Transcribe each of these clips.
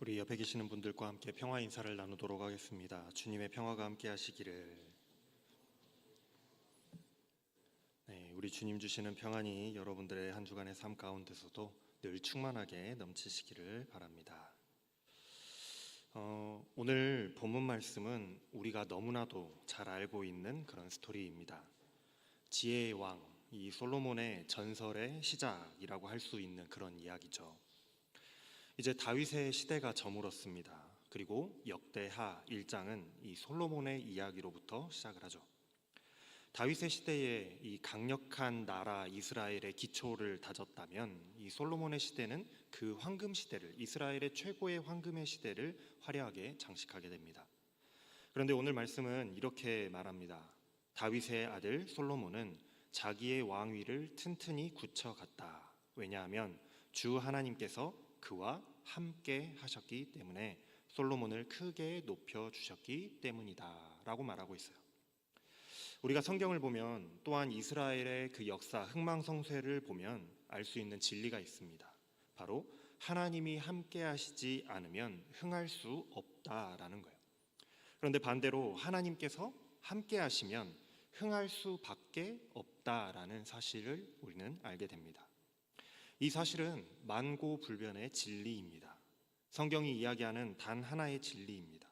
우리 옆에 계시는 분들과 함께 평화 인사를 나누도록 하겠습니다. 주님의 평화가 함께 하시기를. 네, 우리 주님 주시는 평안이 여러분들의 한 주간의 삶 가운데서도 늘 충만하게 넘치시기를 바랍니다. 오늘 본문 말씀은 우리가 너무나도 잘 알고 있는 그런 스토리입니다. 지혜의 왕, 이 솔로몬의 전설의 시작이라고 할 수 있는 그런 이야기죠. 이제 다윗의 시대가 저물었습니다. 그리고 역대하 1장은 이 솔로몬의 이야기로부터 시작을 하죠. 다윗의 시대에 이 강력한 나라 이스라엘의 기초를 다졌다면 이 솔로몬의 시대는 그 황금 시대를, 이스라엘의 최고의 황금의 시대를 화려하게 장식하게 됩니다. 그런데 오늘 말씀은 이렇게 말합니다. 다윗의 아들 솔로몬은 자기의 왕위를 튼튼히 굳혀갔다. 왜냐하면 주 하나님께서 그와 함께 하셨기 때문에, 솔로몬을 크게 높여주셨기 때문이다 라고 말하고 있어요. 우리가 성경을 보면 또한 이스라엘의 그 역사, 흥망성쇠를 보면 알 수 있는 진리가 있습니다. 바로 하나님이 함께 하시지 않으면 흥할 수 없다라는 거예요. 그런데 반대로 하나님께서 함께 하시면 흥할 수밖에 없다라는 사실을 우리는 알게 됩니다. 이 사실은 만고불변의 진리입니다. 성경이 이야기하는 단 하나의 진리입니다.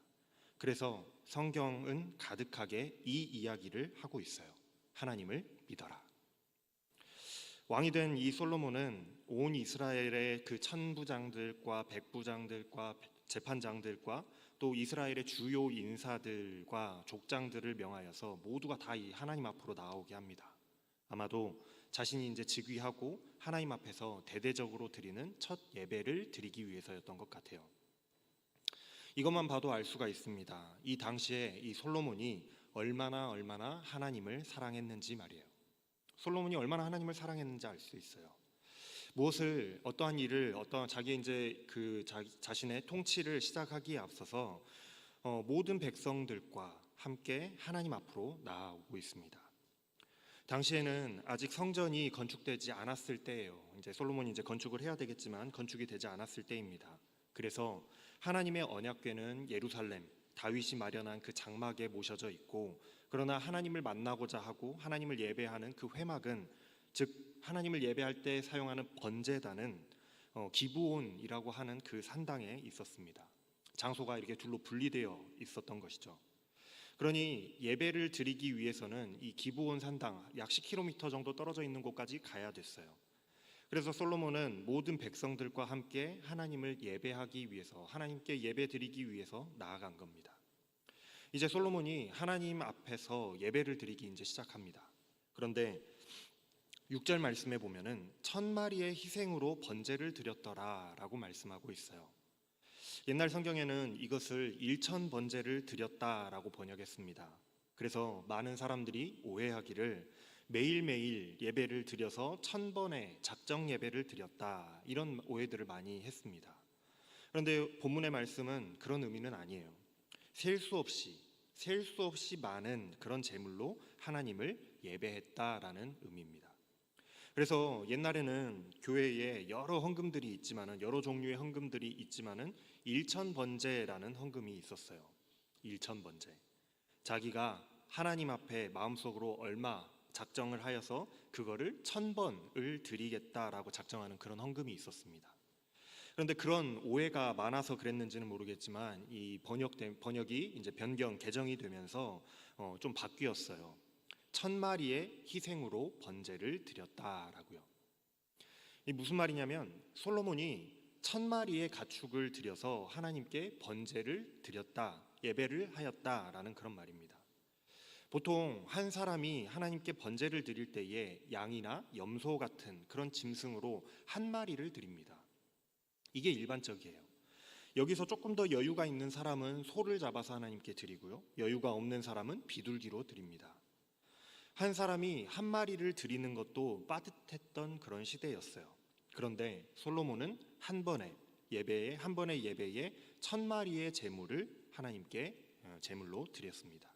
그래서 성경은 가득하게 이 이야기를 하고 있어요. 하나님을 믿어라. 왕이 된 이 솔로몬은 온 이스라엘의 그 천부장들과 백부장들과 재판장들과 또 이스라엘의 주요 인사들과 족장들을 명하여서 모두가 다 이 하나님 앞으로 나오게 합니다. 아마도 자신이 이제 즉위하고 하나님 앞에서 대대적으로 드리는 첫 예배를 드리기 위해서였던 것 같아요. 이것만 봐도 알 수가 있습니다. 이 당시에 이 솔로몬이 얼마나 하나님을 사랑했는지 말이에요. 솔로몬이 얼마나 하나님을 사랑했는지 알 수 있어요. 무엇을, 어떠한 일을, 어떠한 자기의 이제 그 자신의 통치를 시작하기에 앞서서 모든 백성들과 함께 하나님 앞으로 나아오고 있습니다. 당시에는 아직 성전이 건축되지 않았을 때예요. 이제 솔로몬이 이제 건축을 해야 되겠지만 건축이 되지 않았을 때입니다. 그래서 하나님의 언약궤는 예루살렘, 다윗이 마련한 그 장막에 모셔져 있고, 그러나 하나님을 만나고자 하고 하나님을 예배하는 그 회막은, 즉 하나님을 예배할 때 사용하는 번제단은 기브온이라고 하는 그 산당에 있었습니다. 장소가 이렇게 둘로 분리되어 있었던 것이죠. 그러니 예배를 드리기 위해서는 이 기브온 산당 약 10km 정도 떨어져 있는 곳까지 가야 됐어요. 그래서 솔로몬은 모든 백성들과 함께 하나님을 예배하기 위해서, 하나님께 예배 드리기 위해서 나아간 겁니다. 이제 솔로몬이 하나님 앞에서 예배를 드리기 이제 시작합니다. 그런데 6절 말씀에 보면은 1000마리의 희생으로 번제를 드렸더라라고 말씀하고 있어요. 옛날 성경에는 이것을 1000번제를 드렸다라고 번역했습니다. 그래서 많은 사람들이 오해하기를 매일매일 예배를 드려서 1000번의 작정 예배를 드렸다, 이런 오해들을 많이 했습니다. 그런데 본문의 말씀은 그런 의미는 아니에요. 셀 수 없이 많은 그런 제물로 하나님을 예배했다라는 의미입니다. 그래서 옛날에는 교회에 여러 헌금들이 있지만은, 여러 종류의 헌금들이 있지만은 1000번제라는 헌금이 있었어요. 1000번제. 자기가 하나님 앞에 마음속으로 얼마 작정을 하여서 그거를 1000번을 드리겠다라고 작정하는 그런 헌금이 있었습니다. 그런데 그런 오해가 많아서 그랬는지는 모르겠지만 이 번역이 이제 개정이 되면서 좀 바뀌었어요. 1000마리의 희생으로 번제를 드렸다라고요. 이 무슨 말이냐면, 솔로몬이 1000마리의 가축을 드려서 하나님께 번제를 드렸다, 예배를 하였다라는 그런 말입니다. 보통 한 사람이 하나님께 번제를 드릴 때에 양이나 염소 같은 그런 짐승으로 한 마리를 드립니다. 이게 일반적이에요. 여기서 조금 더 여유가 있는 사람은 소를 잡아서 하나님께 드리고요, 여유가 없는 사람은 비둘기로 드립니다. 한 사람이 한 마리를 드리는 것도 빠듯했던 그런 시대였어요. 그런데 솔로몬은 한 번의 예배에 1000마리의 제물을 하나님께 제물로 드렸습니다.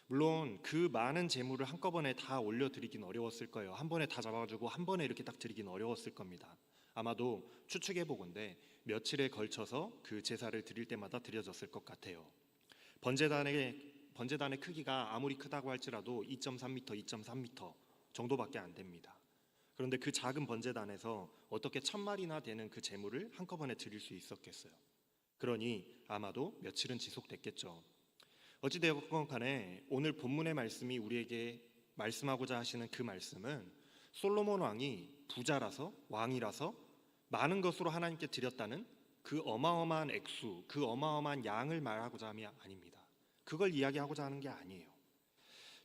물론 그 많은 제물을 한꺼번에 다 올려드리긴 어려웠을 거예요. 한 번에 다 잡아가지고 한 번에 이렇게 딱 드리긴 어려웠을 겁니다. 아마도 추측해 보건대 며칠에 걸쳐서 그 제사를 드릴 때마다 드려졌을 것 같아요. 번제단의 크기가 아무리 크다고 할지라도 2.3m, 2.3m 정도밖에 안 됩니다. 그런데 그 작은 번제단에서 어떻게 1000마리나 되는 그 제물을 한꺼번에 드릴 수 있었겠어요? 그러니 아마도 며칠은 지속됐겠죠. 어찌되었건 간에 오늘 본문의 말씀이 우리에게 말씀하고자 하시는 그 말씀은 솔로몬 왕이 부자라서 왕이라서 많은 것으로 하나님께 드렸다는 그 어마어마한 액수, 그 어마어마한 양을 말하고자 함이 아닙니다. 그걸 이야기하고자 하는 게 아니에요.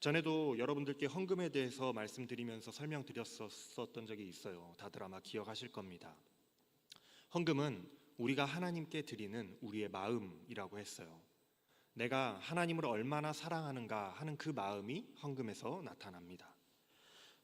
전에도 여러분들께 헌금에 대해서 말씀드리면서 설명드렸었던 적이 있어요. 다들 아마 기억하실 겁니다. 헌금은 우리가 하나님께 드리는 우리의 마음이라고 했어요. 내가 하나님을 얼마나 사랑하는가 하는 그 마음이 헌금에서 나타납니다.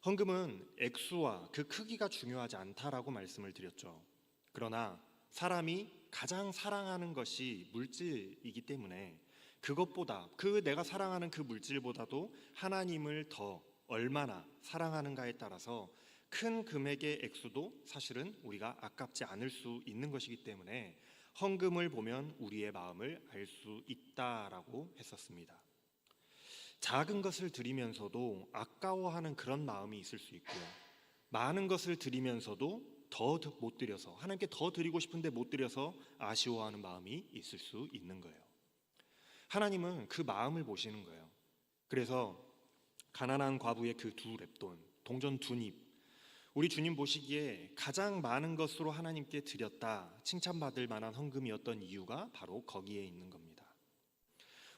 헌금은 액수와 그 크기가 중요하지 않다라고 말씀을 드렸죠. 그러나 사람이 가장 사랑하는 것이 물질이기 때문에 그것보다 내가 사랑하는 그 물질보다도 하나님을 더 얼마나 사랑하는가에 따라서 큰 금액의 액수도 사실은 우리가 아깝지 않을 수 있는 것이기 때문에 헌금을 보면 우리의 마음을 알 수 있다라고 했었습니다. 작은 것을 드리면서도 아까워하는 그런 마음이 있을 수 있고요. 많은 것을 드리면서도 더 못 드려서 하나님께 더 드리고 싶은데 못 드려서 아쉬워하는 마음이 있을 수 있는 거예요. 하나님은 그 마음을 보시는 거예요. 그래서 가난한 과부의 그 2렙돈, 동전 2닙, 우리 주님 보시기에 가장 많은 것으로 하나님께 드렸다 칭찬받을 만한 헌금이었던 이유가 바로 거기에 있는 겁니다.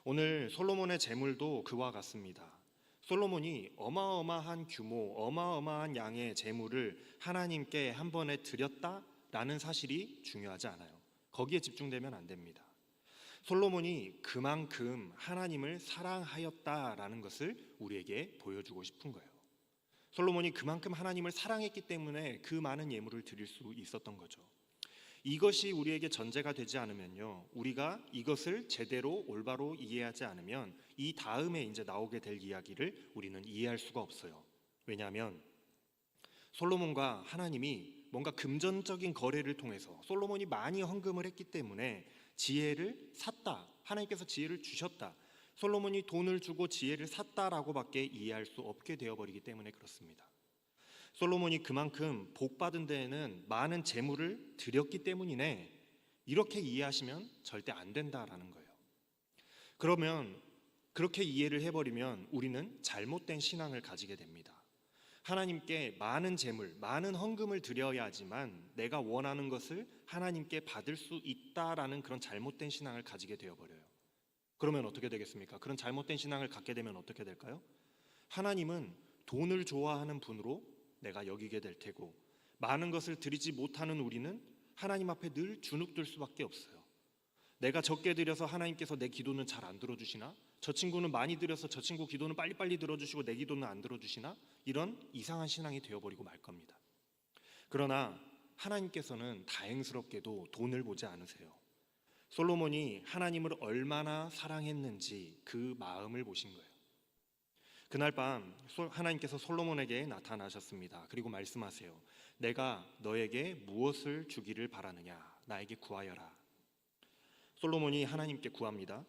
오늘 솔로몬의 제물도 그와 같습니다. 솔로몬이 어마어마한 규모, 어마어마한 양의 제물을 하나님께 한 번에 드렸다라는 사실이 중요하지 않아요. 거기에 집중되면 안 됩니다. 솔로몬이 그만큼 하나님을 사랑하였다라는 것을 우리에게 보여주고 싶은 거예요. 솔로몬이 그만큼 하나님을 사랑했기 때문에 그 많은 예물을 드릴 수 있었던 거죠. 이것이 우리에게 전제가 되지 않으면요, 우리가 이것을 제대로 올바로 이해하지 않으면 이 다음에 이제 나오게 될 이야기를 우리는 이해할 수가 없어요. 왜냐하면 솔로몬과 하나님이 뭔가 금전적인 거래를 통해서 솔로몬이 많이 헌금을 했기 때문에 지혜를 샀다, 하나님께서 지혜를 주셨다, 솔로몬이 돈을 주고 지혜를 샀다라고밖에 이해할 수 없게 되어버리기 때문에 그렇습니다. 솔로몬이 그만큼 복받은 데에는 많은 재물을 드렸기 때문이네, 이렇게 이해하시면 절대 안 된다라는 거예요. 그러면 그렇게 이해를 해버리면 우리는 잘못된 신앙을 가지게 됩니다. 하나님께 많은 재물, 많은 헌금을 드려야지만 내가 원하는 것을 하나님께 받을 수 있다라는 그런 잘못된 신앙을 가지게 되어버려요. 그러면 어떻게 되겠습니까? 그런 잘못된 신앙을 갖게 되면 어떻게 될까요? 하나님은 돈을 좋아하는 분으로 내가 여기게 될 테고, 많은 것을 드리지 못하는 우리는 하나님 앞에 늘 주눅들 수밖에 없어요. 내가 적게 드려서 하나님께서 내 기도는 잘 안 들어주시나? 저 친구는 많이 드려서 저 친구 기도는 빨리빨리 들어주시고 내 기도는 안 들어주시나? 이런 이상한 신앙이 되어버리고 말 겁니다. 그러나 하나님께서는 다행스럽게도 돈을 보지 않으세요. 솔로몬이 하나님을 얼마나 사랑했는지 그 마음을 보신 거예요. 그날 밤 하나님께서 솔로몬에게 나타나셨습니다. 그리고 말씀하세요. 내가 너에게 무엇을 주기를 바라느냐? 나에게 구하여라. 솔로몬이 하나님께 구합니다.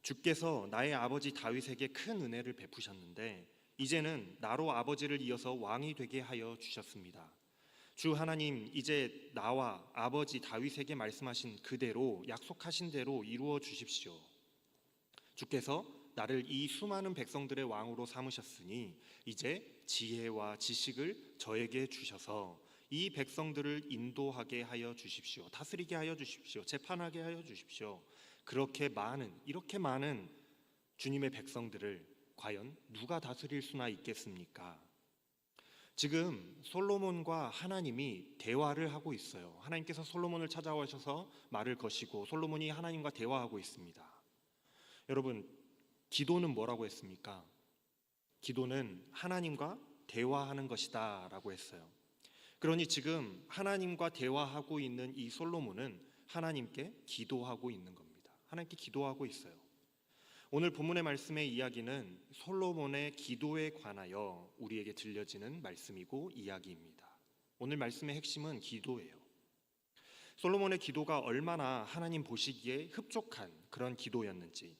주께서 나의 아버지 다윗에게 큰 은혜를 베푸셨는데 이제는 나로 아버지를 이어서 왕이 되게 하여 주셨습니다. 주 하나님, 이제 나와 아버지 다윗에게 말씀하신 그대로, 약속하신 대로 이루어 주십시오. 주께서 나를 이 수많은 백성들의 왕으로 삼으셨으니 이제 지혜와 지식을 저에게 주셔서 이 백성들을 인도하게 하여 주십시오. 다스리게 하여 주십시오. 재판하게 하여 주십시오. 이렇게 많은 주님의 백성들을 과연 누가 다스릴 수나 있겠습니까? 지금 솔로몬과 하나님이 대화를 하고 있어요. 하나님께서 솔로몬을 찾아오셔서 말을 거시고 솔로몬이 하나님과 대화하고 있습니다. 여러분, 기도는 뭐라고 했습니까? 기도는 하나님과 대화하는 것이다 라고 했어요. 그러니 지금 하나님과 대화하고 있는 이 솔로몬은 하나님께 기도하고 있는 겁니다. 하나님께 기도하고 있어요. 오늘 본문의 말씀의 이야기는 솔로몬의 기도에 관하여 우리에게 들려지는 말씀이고 이야기입니다. 오늘 말씀의 핵심은 기도예요. 솔로몬의 기도가 얼마나 하나님 보시기에 흡족한 그런 기도였는지,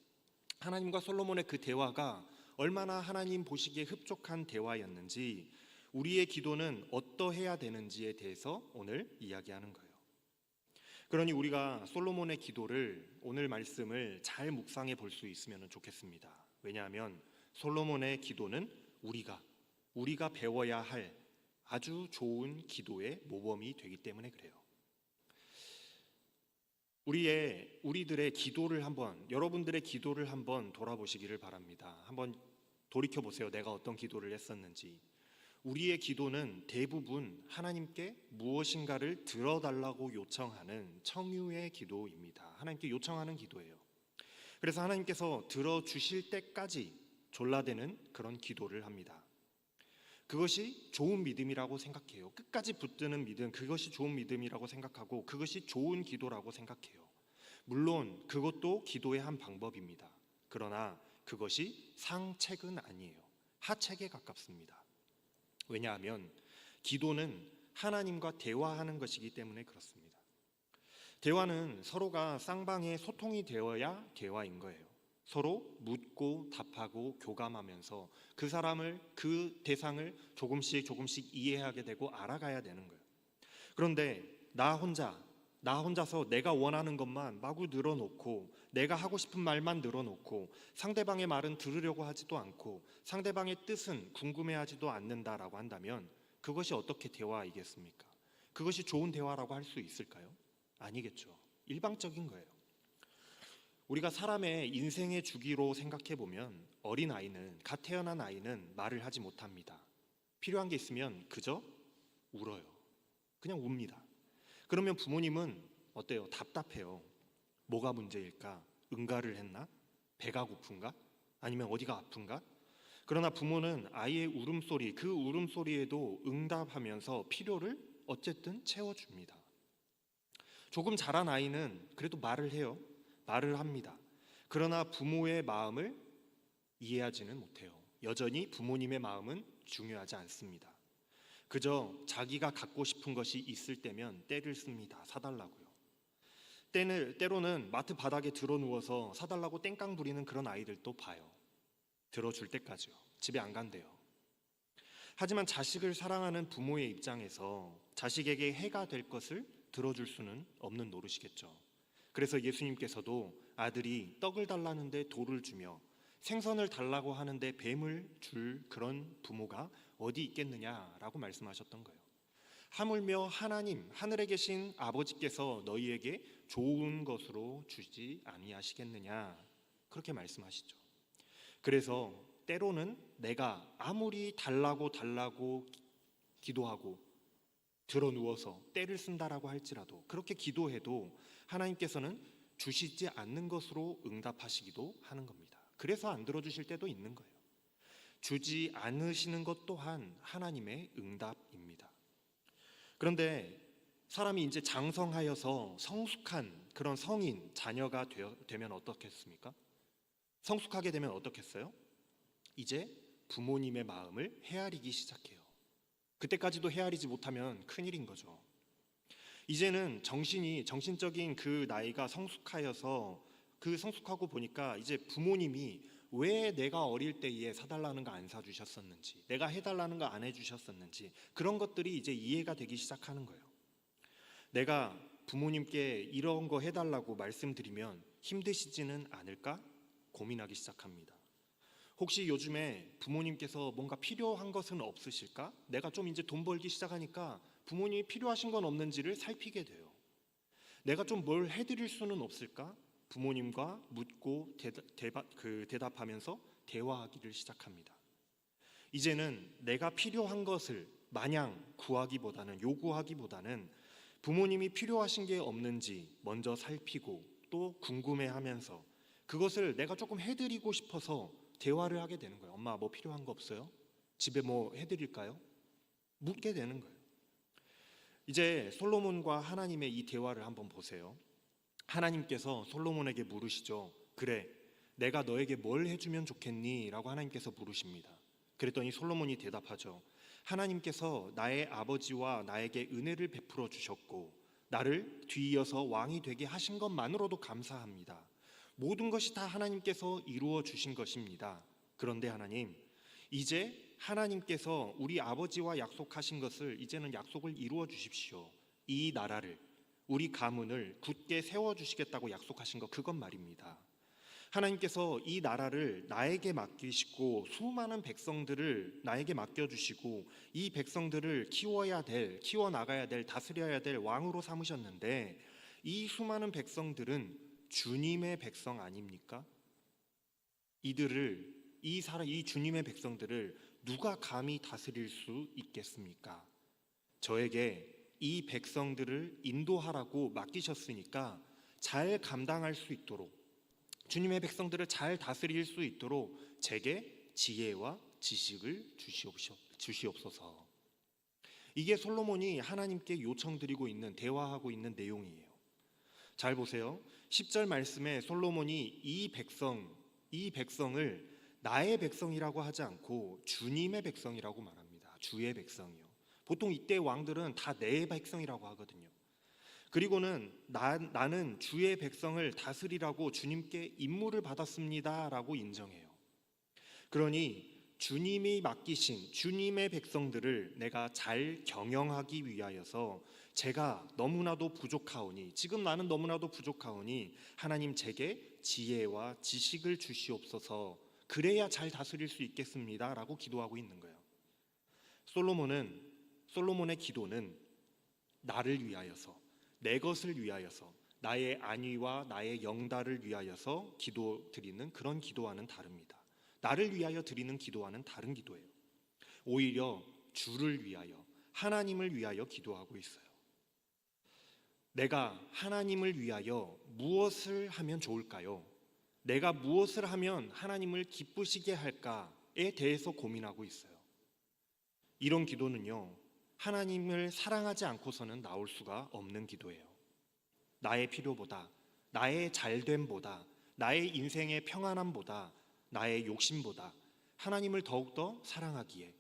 하나님과 솔로몬의 그 대화가 얼마나 하나님 보시기에 흡족한 대화였는지, 우리의 기도는 어떠해야 되는지에 대해서 오늘 이야기하는 거예요. 그러니 우리가 솔로몬의 기도를, 오늘 말씀을 잘 묵상해 볼 수 있으면 좋겠습니다. 왜냐하면 솔로몬의 기도는 우리가 배워야 할 아주 좋은 기도의 모범이 되기 때문에 그래요. 우리들의 기도를 여러분들의 기도를 한번 돌아보시기를 바랍니다. 한번 돌이켜 보세요. 내가 어떤 기도를 했었는지. 우리의 기도는 대부분 하나님께 무엇인가를 들어달라고 요청하는 청유의 기도입니다. 하나님께 요청하는 기도예요. 그래서 하나님께서 들어주실 때까지 졸라대는 그런 기도를 합니다. 그것이 좋은 믿음이라고 생각해요. 끝까지 붙드는 믿음, 그것이 좋은 믿음이라고 생각하고 그것이 좋은 기도라고 생각해요. 물론 그것도 기도의 한 방법입니다. 그러나 그것이 상책은 아니에요. 하책에 가깝습니다. 왜냐하면 기도는 하나님과 대화하는 것이기 때문에 그렇습니다. 대화는 서로가 쌍방의 소통이 되어야 대화인 거예요. 서로 묻고 답하고 교감하면서 그 대상을 조금씩 이해하게 되고 알아가야 되는 거예요. 그런데 나 혼자서 내가 원하는 것만 마구 늘어놓고, 내가 하고 싶은 말만 늘어놓고, 상대방의 말은 들으려고 하지도 않고 상대방의 뜻은 궁금해하지도 않는다라고 한다면 그것이 어떻게 대화이겠습니까? 그것이 좋은 대화라고 할 수 있을까요? 아니겠죠. 일방적인 거예요. 우리가 사람의 인생의 주기로 생각해 보면 갓 태어난 아이는 말을 하지 못합니다. 필요한 게 있으면 그저 울어요. 그냥 웁니다. 그러면 부모님은 어때요? 답답해요. 뭐가 문제일까? 응가를 했나? 배가 고픈가? 아니면 어디가 아픈가? 그러나 부모는 아이의 울음소리, 그 울음소리에도 응답하면서 필요를 어쨌든 채워줍니다. 조금 자란 아이는 그래도 말을 해요. 말을 합니다. 그러나 부모의 마음을 이해하지는 못해요. 여전히 부모님의 마음은 중요하지 않습니다. 그저 자기가 갖고 싶은 것이 있을 때면 떼를 씁니다. 사달라고요. 때로는 마트 바닥에 드러누워서 사달라고 땡깡 부리는 그런 아이들도 봐요. 들어줄 때까지요. 집에 안 간대요. 하지만 자식을 사랑하는 부모의 입장에서 자식에게 해가 될 것을 들어줄 수는 없는 노릇이겠죠. 그래서 예수님께서도 아들이 떡을 달라는데 돌을 주며 생선을 달라고 하는데 뱀을 줄 그런 부모가 어디 있겠느냐라고 말씀하셨던 거예요. 하물며 하늘에 계신 아버지께서 너희에게 좋은 것으로 주지 아니하시겠느냐, 그렇게 말씀하시죠. 그래서 때로는 내가 아무리 달라고 기도하고 드러누워서 때를 쓴다라고 할지라도, 그렇게 기도해도 하나님께서는 주시지 않는 것으로 응답하시기도 하는 겁니다. 그래서 안 들어주실 때도 있는 거예요. 주지 않으시는 것 또한 하나님의 응답입니다. 그런데 사람이 이제 장성하여서 성숙한 그런 성인, 자녀가 되면 어떻겠습니까? 성숙하게 되면 어떻겠어요? 이제 부모님의 마음을 헤아리기 시작해요. 그때까지도 헤아리지 못하면 큰일인 거죠. 이제는 정신적인 그 나이가 성숙하여서, 그 성숙하고 보니까 이제 부모님이 왜 내가 어릴 때에 사달라는 거 안 사주셨었는지, 내가 해달라는 거 안 해주셨었는지, 그런 것들이 이제 이해가 되기 시작하는 거예요. 내가 부모님께 이런 거 해달라고 말씀드리면 힘드시지는 않을까 고민하기 시작합니다. 혹시 요즘에 부모님께서 뭔가 필요한 것은 없으실까? 내가 좀 이제 돈 벌기 시작하니까 부모님이 필요하신 건 없는지를 살피게 돼요. 내가 좀 뭘 해드릴 수는 없을까? 부모님과 묻고 대답하면서 대화하기를 시작합니다. 이제는 내가 필요한 것을 마냥 요구하기보다는 부모님이 필요하신 게 없는지 먼저 살피고 또 궁금해하면서 그것을 내가 조금 해드리고 싶어서 대화를 하게 되는 거예요. 엄마 뭐 필요한 거 없어요? 집에 뭐 해드릴까요? 묻게 되는 거예요. 이제 솔로몬과 하나님의 이 대화를 한번 보세요. 하나님께서 솔로몬에게 물으시죠. 그래, 내가 너에게 뭘 해주면 좋겠니? 라고 하나님께서 물으십니다. 그랬더니 솔로몬이 대답하죠. 하나님께서 나의 아버지와 나에게 은혜를 베풀어 주셨고 나를 뒤이어서 왕이 되게 하신 것만으로도 감사합니다. 모든 것이 다 하나님께서 이루어 주신 것입니다. 그런데 하나님, 이제 하나님께서 우리 아버지와 약속하신 것을 이제는 약속을 이루어 주십시오. 이 나라를, 우리 가문을 굳게 세워 주시겠다고 약속하신 것, 그것 말입니다. 하나님께서 이 나라를 나에게 맡기시고 수많은 백성들을 나에게 맡겨주시고 이 백성들을 키워나가야 될, 다스려야 될 왕으로 삼으셨는데 이 수많은 백성들은 주님의 백성 아닙니까? 이 주님의 백성들을 누가 감히 다스릴 수 있겠습니까? 저에게 이 백성들을 인도하라고 맡기셨으니까 잘 감당할 수 있도록, 주님의 백성들을 잘 다스릴 수 있도록 제게 지혜와 지식을 주시옵소서. 이게 솔로몬이 하나님께 요청드리고 있는, 대화하고 있는 내용이에요. 잘 보세요. 10절 말씀에 솔로몬이 이 백성을 나의 백성이라고 하지 않고 주님의 백성이라고 말합니다. 주의 백성이요. 보통 이때 왕들은 다 내 백성이라고 하거든요. 그리고는 나는 주의 백성을 다스리라고 주님께 임무를 받았습니다라고 인정해요. 그러니 주님이 맡기신 주님의 백성들을 내가 잘 경영하기 위하여서 제가 너무나도 부족하오니, 지금 나는 너무나도 부족하오니 하나님 제게 지혜와 지식을 주시옵소서. 그래야 잘 다스릴 수 있겠습니다라고 기도하고 있는 거예요. 솔로몬의 기도는 나를 위하여서, 내 것을 위하여서, 나의 안위와 나의 영달을 위하여서 기도드리는 그런 기도와는 다릅니다. 나를 위하여 드리는 기도와는 다른 기도예요. 오히려 주를 위하여, 하나님을 위하여 기도하고 있어요. 내가 하나님을 위하여 무엇을 하면 좋을까요? 내가 무엇을 하면 하나님을 기쁘시게 할까에 대해서 고민하고 있어요. 이런 기도는요, 하나님을 사랑하지 않고서는 나올 수가 없는 기도예요. 나의 필요보다, 나의 잘됨보다, 나의 인생의 평안함보다, 나의 욕심보다 하나님을 더욱더 사랑하기에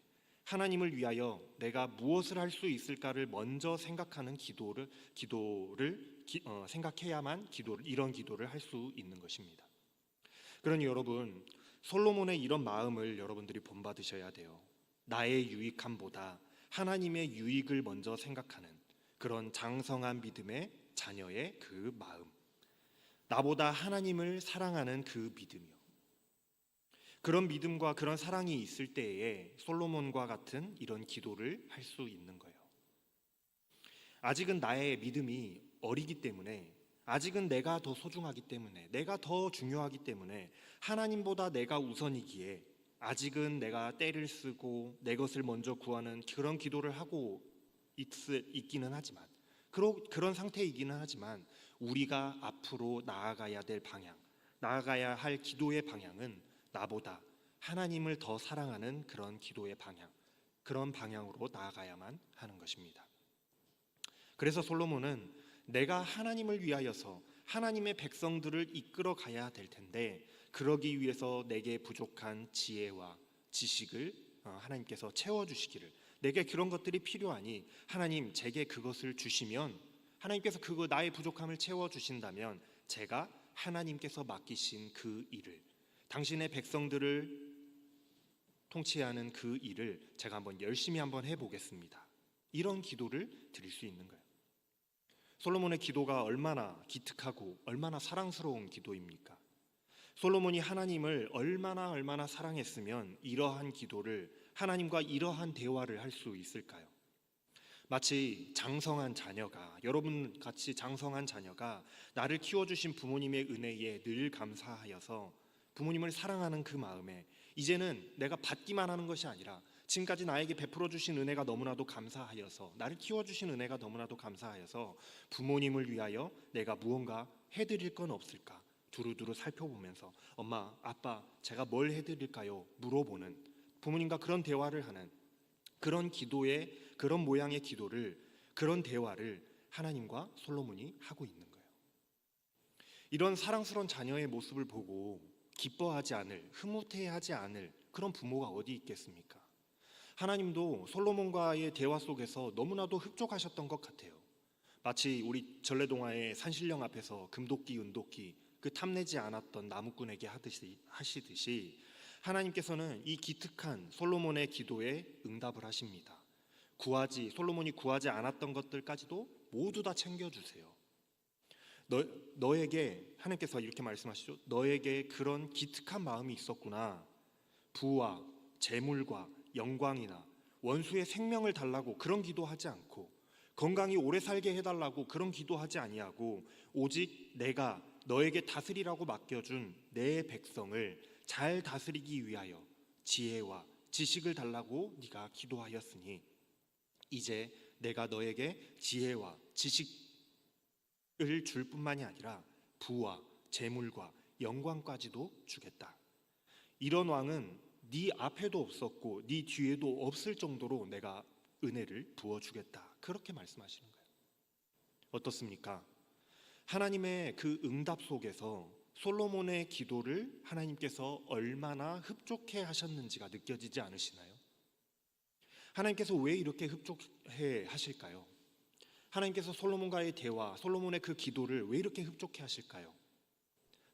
하나님을 위하여 내가 무엇을 할 수 있을까를 먼저 생각하는 생각해야만 이런 기도를 할 수 있는 것입니다. 그러니 여러분, 솔로몬의 이런 마음을 여러분들이 본받으셔야 돼요. 나의 유익함보다 하나님의 유익을 먼저 생각하는 그런 장성한 믿음의 자녀의 그 마음, 나보다 하나님을 사랑하는 그 믿음이요. 그런 믿음과 그런 사랑이 있을 때에 솔로몬과 같은 이런 기도를 할 수 있는 거예요. 아직은 나의 믿음이 어리기 때문에, 아직은 내가 더 소중하기 때문에, 내가 더 중요하기 때문에, 하나님보다 내가 우선이기에 아직은 내가 때를 쓰고 내 것을 먼저 구하는 그런 기도를 하고 있기는 하지만, 그런 상태이기는 하지만 우리가 앞으로 나아가야 될 방향, 나아가야 할 기도의 방향은 나보다 하나님을 더 사랑하는 그런 기도의 방향, 그런 방향으로 나아가야만 하는 것입니다. 그래서 솔로몬은 내가 하나님을 위하여서 하나님의 백성들을 이끌어 가야 될 텐데, 그러기 위해서 내게 부족한 지혜와 지식을 하나님께서 채워주시기를, 내게 그런 것들이 필요하니 하나님 제게 그것을 주시면, 하나님께서 나의 부족함을 채워주신다면 제가 하나님께서 맡기신 그 일을, 당신의 백성들을 통치하는 그 일을 제가 열심히 해보겠습니다. 이런 기도를 드릴 수 있는 거예요. 솔로몬의 기도가 얼마나 기특하고 얼마나 사랑스러운 기도입니까? 솔로몬이 하나님을 얼마나 사랑했으면 이러한 기도를, 하나님과 이러한 대화를 할 수 있을까요? 마치 장성한 자녀가, 여러분같이 장성한 자녀가 나를 키워주신 부모님의 은혜에 늘 감사하여서 부모님을 사랑하는 그 마음에 이제는 내가 받기만 하는 것이 아니라 지금까지 나에게 베풀어 주신 은혜가 너무나도 감사하여서, 나를 키워주신 은혜가 너무나도 감사하여서 부모님을 위하여 내가 무언가 해드릴 건 없을까 두루두루 살펴보면서 엄마, 아빠, 제가 뭘 해드릴까요? 물어보는, 부모님과 그런 대화를 하는 그런 모양의 기도를, 그런 대화를 하나님과 솔로몬이 하고 있는 거예요. 이런 사랑스러운 자녀의 모습을 보고 기뻐하지 않을, 흐뭇해하지 않을 그런 부모가 어디 있겠습니까? 하나님도 솔로몬과의 대화 속에서 너무나도 흡족하셨던 것 같아요. 마치 우리 전래동화의 산신령 앞에서 금도끼, 은도끼 그 탐내지 않았던 나무꾼에게 하시듯이 하나님께서는 이 기특한 솔로몬의 기도에 응답을 하십니다. 솔로몬이 구하지 않았던 것들까지도 모두 다 챙겨주세요. 너에게 하나님께서 이렇게 말씀하시죠. 너에게 그런 기특한 마음이 있었구나. 부와 재물과 영광이나 원수의 생명을 달라고 그런 기도하지 않고, 건강히 오래 살게 해달라고 그런 기도하지 아니하고, 오직 내가 너에게 다스리라고 맡겨준 내 백성을 잘 다스리기 위하여 지혜와 지식을 달라고 네가 기도하였으니 이제 내가 너에게 지혜와 지식을 줄 뿐만이 아니라 부와 재물과 영광까지도 주겠다. 이런 왕은 네 앞에도 없었고 네 뒤에도 없을 정도로 내가 은혜를 부어주겠다. 그렇게 말씀하시는 거예요. 어떻습니까? 하나님의 그 응답 속에서 솔로몬의 기도를 하나님께서 얼마나 흡족해 하셨는지가 느껴지지 않으시나요? 하나님께서 왜 이렇게 흡족해 하실까요? 하나님께서 솔로몬과의 대화, 솔로몬의 그 기도를 왜 이렇게 흡족해 하실까요?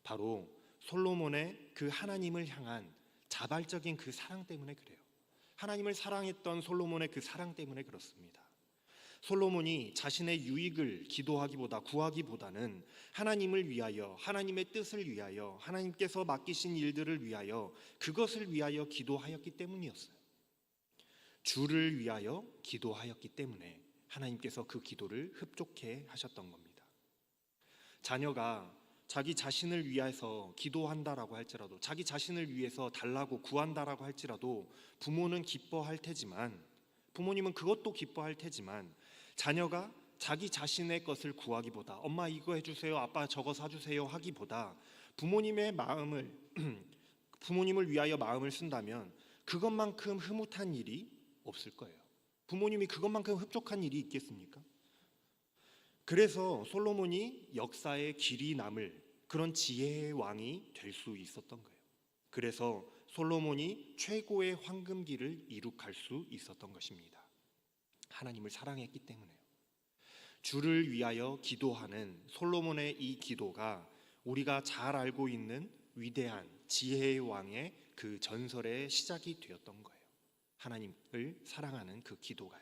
바로 솔로몬의 그 하나님을 향한 자발적인 그 사랑 때문에 그래요. 하나님을 사랑했던 솔로몬의 그 사랑 때문에 그렇습니다. 솔로몬이 자신의 유익을 구하기보다는 하나님을 위하여, 하나님의 뜻을 위하여, 하나님께서 맡기신 일들을 위하여, 그것을 위하여 기도하였기 때문이었어요. 주를 위하여 기도하였기 때문에 하나님께서 그 기도를 흡족해 하셨던 겁니다. 자녀가 자기 자신을 위해서 기도한다라고 할지라도, 자기 자신을 위해서 달라고 구한다라고 할지라도 부모는 기뻐할 테지만, 부모님은 그것도 기뻐할 테지만, 자녀가 자기 자신의 것을 구하기보다, 엄마 이거 해주세요, 아빠 저거 사주세요 하기보다 부모님의 마음을 부모님을 위하여 마음을 쓴다면 그것만큼 흐뭇한 일이 없을 거예요. 부모님이 그것만큼 흡족한 일이 있겠습니까? 그래서 솔로몬이 역사에 길이 남을 그런 지혜의 왕이 될 수 있었던 거예요. 그래서 솔로몬이 최고의 황금기를 이룩할 수 있었던 것입니다. 하나님을 사랑했기 때문에요. 주를 위하여 기도하는 솔로몬의 이 기도가 우리가 잘 알고 있는 위대한 지혜의 왕의 그 전설의 시작이 되었던 거예요. 하나님을 사랑하는 그 기도가요.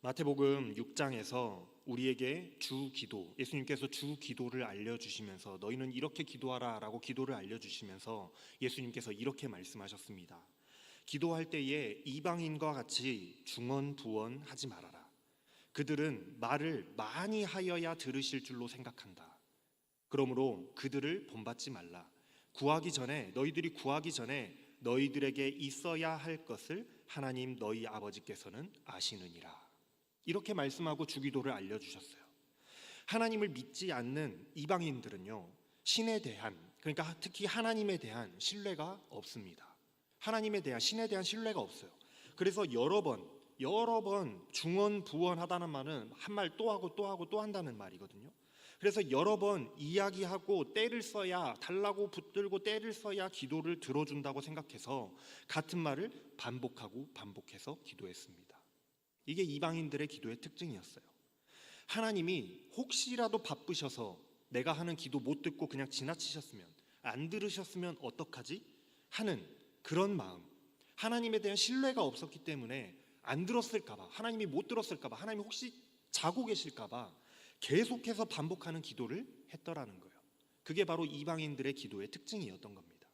마태복음 6장에서 우리에게 주 기도, 예수님께서 주 기도를 알려주시면서 너희는 이렇게 기도하라 라고 기도를 알려주시면서 예수님께서 이렇게 말씀하셨습니다. 기도할 때에 이방인과 같이 중언부언하지 말아라. 그들은 말을 많이 하여야 들으실 줄로 생각한다. 그러므로 그들을 본받지 말라. 너희들이 구하기 전에 너희들에게 있어야 할 것을 하나님 너희 아버지께서는 아시느니라. 이렇게 말씀하고 주기도를 알려주셨어요. 하나님을 믿지 않는 이방인들은요, 신에 대한, 그러니까 특히 하나님에 대한 신뢰가 없습니다. 하나님에 대한, 신에 대한 신뢰가 없어요. 그래서 여러 번 중언부언하다는 말은 한 말 또 하고 또 하고 또 한다는 말이거든요. 그래서 여러 번 이야기하고 때를 써야, 달라고 붙들고 때를 써야 기도를 들어준다고 생각해서 같은 말을 반복하고 반복해서 기도했습니다. 이게 이방인들의 기도의 특징이었어요. 하나님이 혹시라도 바쁘셔서 내가 하는 기도 못 듣고 그냥 지나치셨으면, 안 들으셨으면 어떡하지? 하는 그런 마음, 하나님에 대한 신뢰가 없었기 때문에 안 들었을까봐, 하나님이 못 들었을까봐, 하나님이 혹시 자고 계실까봐 계속해서 반복하는 기도를 했더라는 거예요. 그게 바로 이방인들의 기도의 특징이었던 겁니다.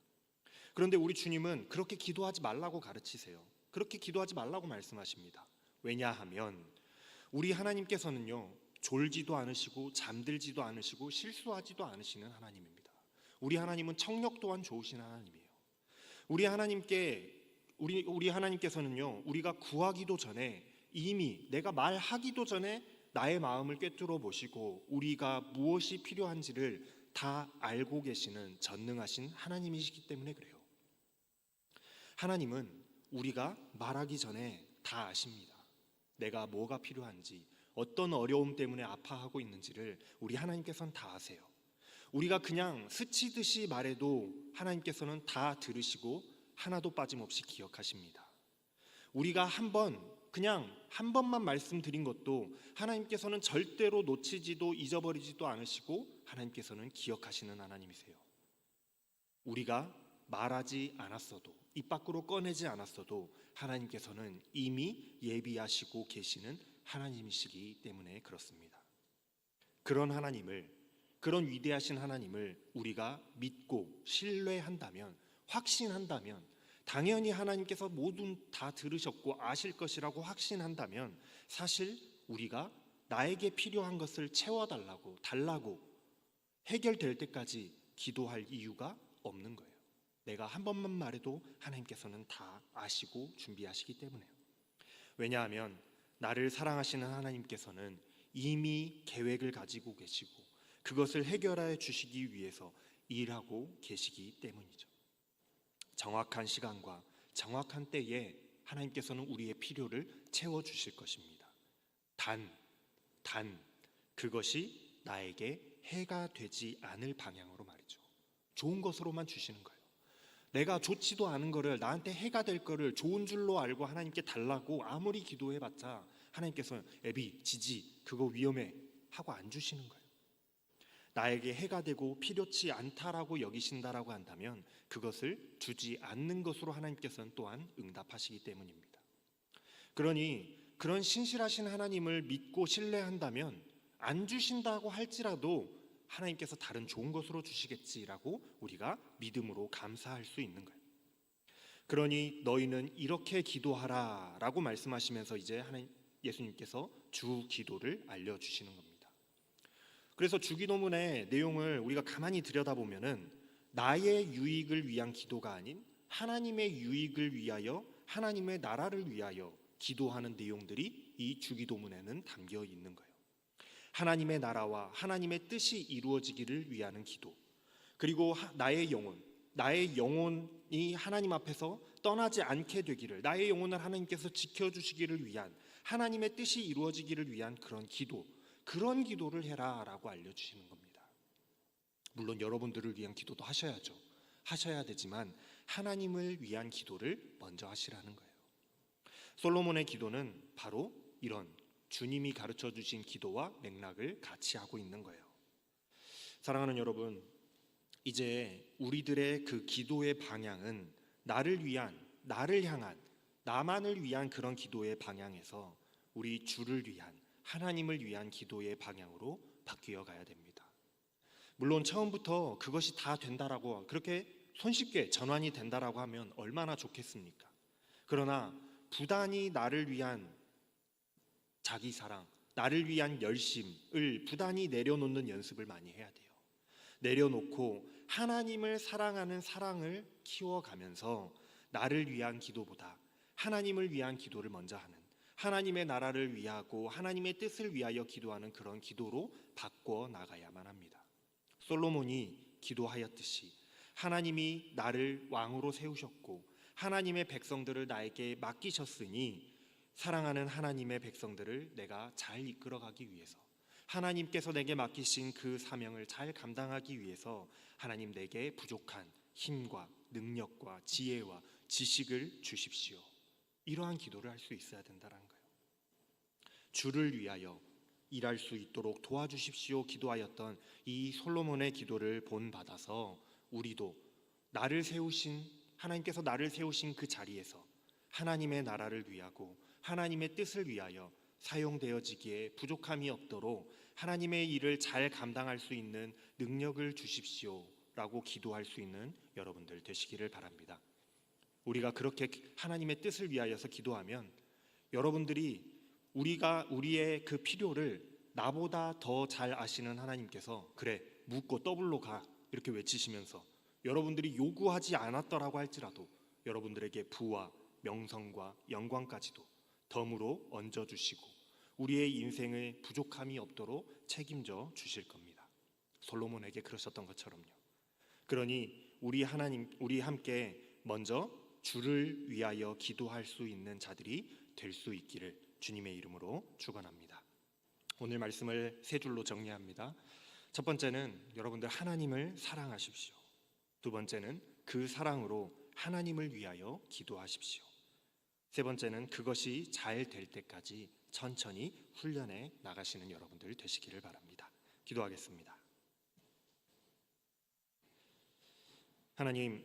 그런데 우리 주님은 그렇게 기도하지 말라고 가르치세요. 그렇게 기도하지 말라고 말씀하십니다. 왜냐하면 우리 하나님께서는요, 졸지도 않으시고 잠들지도 않으시고 실수하지도 않으시는 하나님입니다. 우리 하나님은 청력 또한 좋으신 하나님이에요. 우리 하나님께서는요, 우리가 구하기도 전에, 이미 내가 말하기도 전에 나의 마음을 꿰뚫어 보시고 우리가 무엇이 필요한지를 다 알고 계시는 전능하신 하나님이시기 때문에 그래요. 하나님은 우리가 말하기 전에 다 아십니다. 내가 뭐가 필요한지, 어떤 어려움 때문에 아파하고 있는지를 우리 하나님께서는 다 아세요. 우리가 그냥 스치듯이 말해도 하나님께서는 다 들으시고 하나도 빠짐없이 기억하십니다. 우리가 그냥 한 번만 말씀드린 것도 하나님께서는 절대로 놓치지도 잊어버리지도 않으시고 하나님께서는 기억하시는 하나님이세요. 우리가 말하지 않았어도, 입 밖으로 꺼내지 않았어도 하나님께서는 이미 예비하시고 계시는 하나님이시기 때문에 그렇습니다. 그런 하나님을, 그런 위대하신 하나님을 우리가 믿고 신뢰한다면, 확신한다면, 당연히 하나님께서 모든 다 들으셨고 아실 것이라고 확신한다면 사실 우리가 나에게 필요한 것을 채워달라고, 달라고 해결될 때까지 기도할 이유가 없는 거예요. 내가 한 번만 말해도 하나님께서는 다 아시고 준비하시기 때문에요. 왜냐하면 나를 사랑하시는 하나님께서는 이미 계획을 가지고 계시고 그것을 해결해 주시기 위해서 일하고 계시기 때문이죠. 정확한 시간과 정확한 때에 하나님께서는 우리의 필요를 채워주실 것입니다. 단 그것이 나에게 해가 되지 않을 방향으로 말이죠. 좋은 것으로만 주시는 거예요. 내가 좋지도 않은 거를, 나한테 해가 될 거를 좋은 줄로 알고 하나님께 달라고 아무리 기도해봤자 하나님께서는 애비, 지지, 그거 위험해 하고 안 주시는 거예요. 나에게 해가 되고 필요치 않다라고 여기신다라고 한다면 그것을 주지 않는 것으로 하나님께서는 또한 응답하시기 때문입니다. 그러니 그런 신실하신 하나님을 믿고 신뢰한다면 안 주신다고 할지라도 하나님께서 다른 좋은 것으로 주시겠지라고 우리가 믿음으로 감사할 수 있는 거예요. 그러니 너희는 이렇게 기도하라 라고 말씀하시면서 이제 예수님께서 주 기도를 알려주시는 겁니다. 그래서 주기도문의 내용을 우리가 가만히 들여다보면은 나의 유익을 위한 기도가 아닌 하나님의 유익을 위하여, 하나님의 나라를 위하여 기도하는 내용들이 이 주기도문에는 담겨 있는 거예요. 하나님의 나라와 하나님의 뜻이 이루어지기를 위하는 기도, 그리고 나의 영혼이 하나님 앞에서 떠나지 않게 되기를, 나의 영혼을 하나님께서 지켜주시기를 위한, 하나님의 뜻이 이루어지기를 위한 그런 기도, 그런 기도를 해라라고 알려주시는 겁니다. 물론 여러분들을 위한 기도도 하셔야죠. 하셔야 되지만 하나님을 위한 기도를 먼저 하시라는 거예요. 솔로몬의 기도는 바로 이런 주님이 가르쳐 주신 기도와 맥락을 같이 하고 있는 거예요. 사랑하는 여러분, 이제 우리들의 그 기도의 방향은 나를 위한, 나를 향한, 나만을 위한 그런 기도의 방향에서 우리 주를 위한, 하나님을 위한 기도의 방향으로 바뀌어 가야 됩니다. 물론 처음부터 그것이 다 된다라고, 그렇게 손쉽게 전환이 된다라고 하면 얼마나 좋겠습니까? 그러나 부단히 나를 위한 자기 사랑, 나를 위한 열심을 부단히 내려놓는 연습을 많이 해야 돼요. 내려놓고 하나님을 사랑하는 사랑을 키워가면서 나를 위한 기도보다 하나님을 위한 기도를 먼저 하는, 하나님의 나라를 위하고 하나님의 뜻을 위하여 기도하는 그런 기도로 바꿔 나가야만 합니다. 솔로몬이 기도하였듯이 하나님이 나를 왕으로 세우셨고 하나님의 백성들을 나에게 맡기셨으니 사랑하는 하나님의 백성들을 내가 잘 이끌어가기 위해서, 하나님께서 내게 맡기신 그 사명을 잘 감당하기 위해서 하나님 내게 부족한 힘과 능력과 지혜와 지식을 주십시오. 이러한 기도를 할 수 있어야 된다는 거예요. 주를 위하여 일할 수 있도록 도와주십시오 기도하였던 이 솔로몬의 기도를 본받아서 우리도 하나님께서 나를 세우신 그 자리에서 하나님의 나라를 위하고 하나님의 뜻을 위하여 사용되어지기에 부족함이 없도록 하나님의 일을 잘 감당할 수 있는 능력을 주십시오 라고 기도할 수 있는 여러분들 되시기를 바랍니다. 우리가 그렇게 하나님의 뜻을 위하여서 기도하면 여러분들이 우리의 그 필요를 나보다 더 잘 아시는 하나님께서 그래 묻고 더블로 가 이렇게 외치시면서 여러분들이 요구하지 않았더라고 할지라도 여러분들에게 부와 명성과 영광까지도 덤으로 얹어주시고 우리의 인생에 부족함이 없도록 책임져 주실 겁니다. 솔로몬에게 그러셨던 것처럼요. 그러니 우리 함께 먼저 주를 위하여 기도할 수 있는 자들이 될 수 있기를 주님의 이름으로 축원합니다. 오늘 말씀을 세 줄로 정리합니다. 첫 번째는 여러분들 하나님을 사랑하십시오. 두 번째는 그 사랑으로 하나님을 위하여 기도하십시오. 세 번째는 그것이 잘 될 때까지 천천히 훈련해 나가시는 여러분들 되시기를 바랍니다. 기도하겠습니다. 하나님,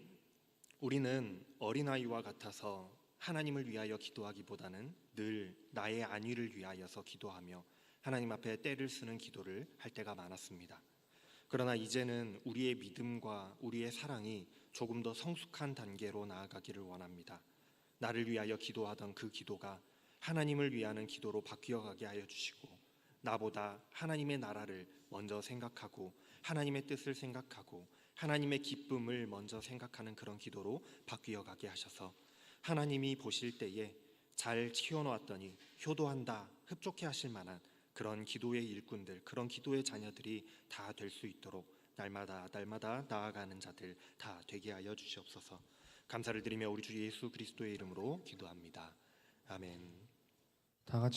우리는 어린아이와 같아서 하나님을 위하여 기도하기보다는 늘 나의 안위를 위하여서 기도하며 하나님 앞에 때를 쓰는 기도를 할 때가 많았습니다. 그러나 이제는 우리의 믿음과 우리의 사랑이 조금 더 성숙한 단계로 나아가기를 원합니다. 나를 위하여 기도하던 그 기도가 하나님을 위하는 기도로 바뀌어가게 하여 주시고, 나보다 하나님의 나라를 먼저 생각하고 하나님의 뜻을 생각하고 하나님의 기쁨을 먼저 생각하는 그런 기도로 바뀌어가게 하셔서 하나님이 보실 때에 잘 키워놓았더니 효도한다, 흡족해 하실 만한 그런 기도의 일꾼들, 그런 기도의 자녀들이 다 될 수 있도록 날마다 나아가는 자들 다 되게 하여 주시옵소서. 감사를 드리며 우리 주 예수 그리스도의 이름으로 기도합니다. 아멘. 다 같이